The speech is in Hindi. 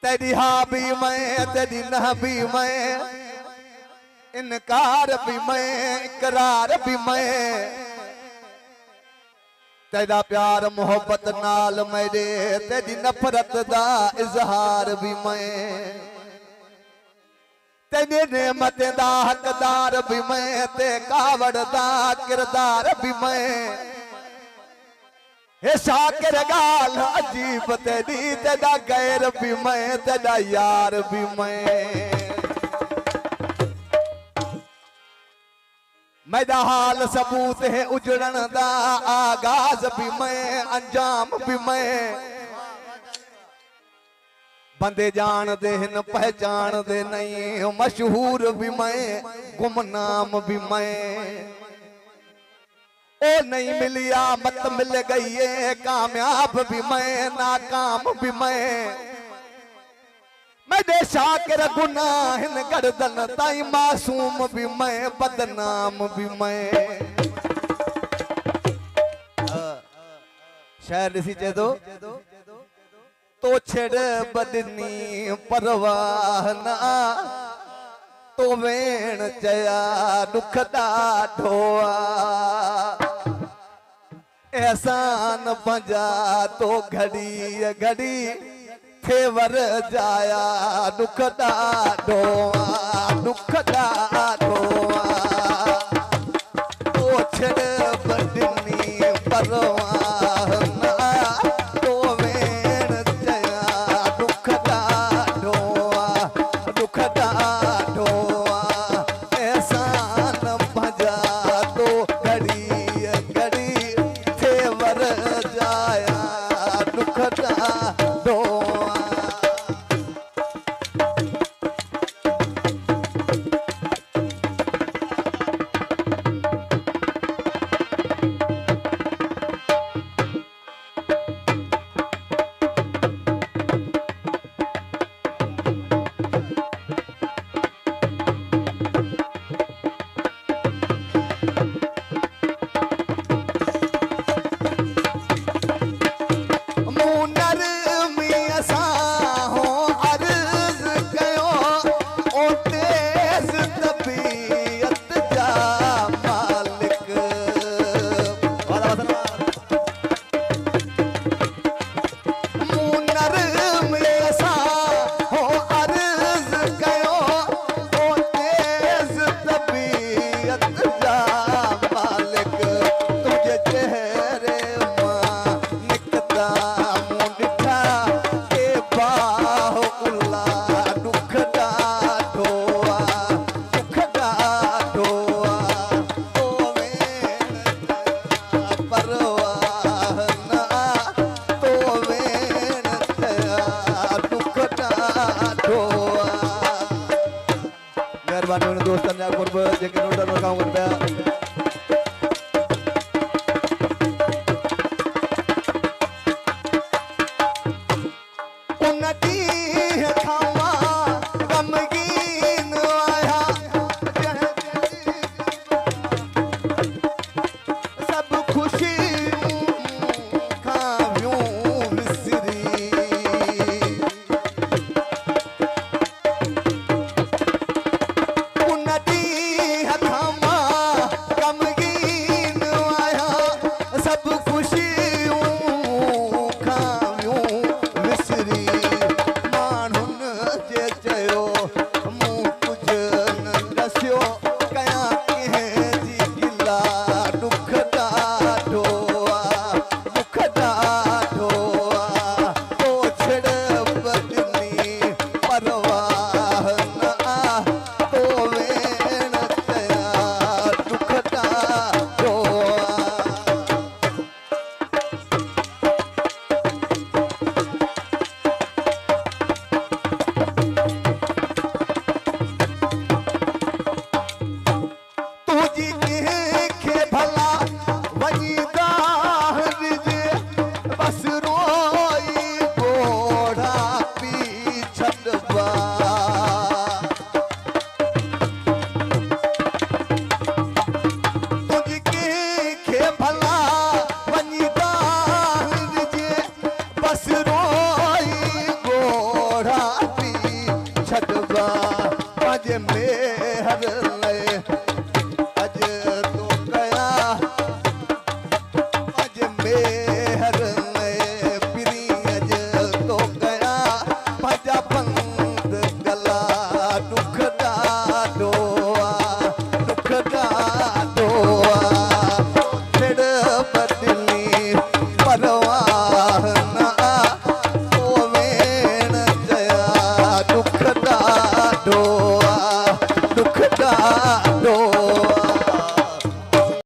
तेरी हाँ भी मैं तेरी ना भी मैं, इनकार भी मैं इकरार भी मैं, तेरा प्यार मोहब्बत नाल मेरे, तेरी नफरत दा इजहार भी मैं, तेरी नेमत दा हकदार भी मैं, ते कावड़ दा किरदार भी मैं। हे शाकिर गाल अजीब तेरी, तेरा गैर भी मैं तेरा यार भी मैं। मेरा हाल सबूत है उजड़न दा, आगाज भी मैं अंजाम भी मैं। बंदे जान दे न पहचान दे नहीं, मशहूर भी मैं गुमनाम भी मैं। ओ नहीं मिलिया मत मिल गई है, कामयाब भी मैं नाकाम भी मैं दे शाकिर गुनाहिन गर्दन ताई, मासूम भी मैं बदनाम भी मैं। शायर इसी चे तो छेड़ बदनी परवाह ना, तो वेण चया दुख ढोआ। एहसान पंजा तो घड़ी घड़ी फेवर जाया, दुख ढोआ दुख ढोआ। तो छेड़ बदनी परवाह ना, तो वेण चया दुख ढोआ दुख ढोआ। एहसान पंजा तो घड़ी घड़ी फेवर जाया, दुख ढोआ। मेहरबानी दोस्तों ने कुर्ब जेके नोटर में काम करता है। माण्हुनि माती छडवा पंहिंजे मेहर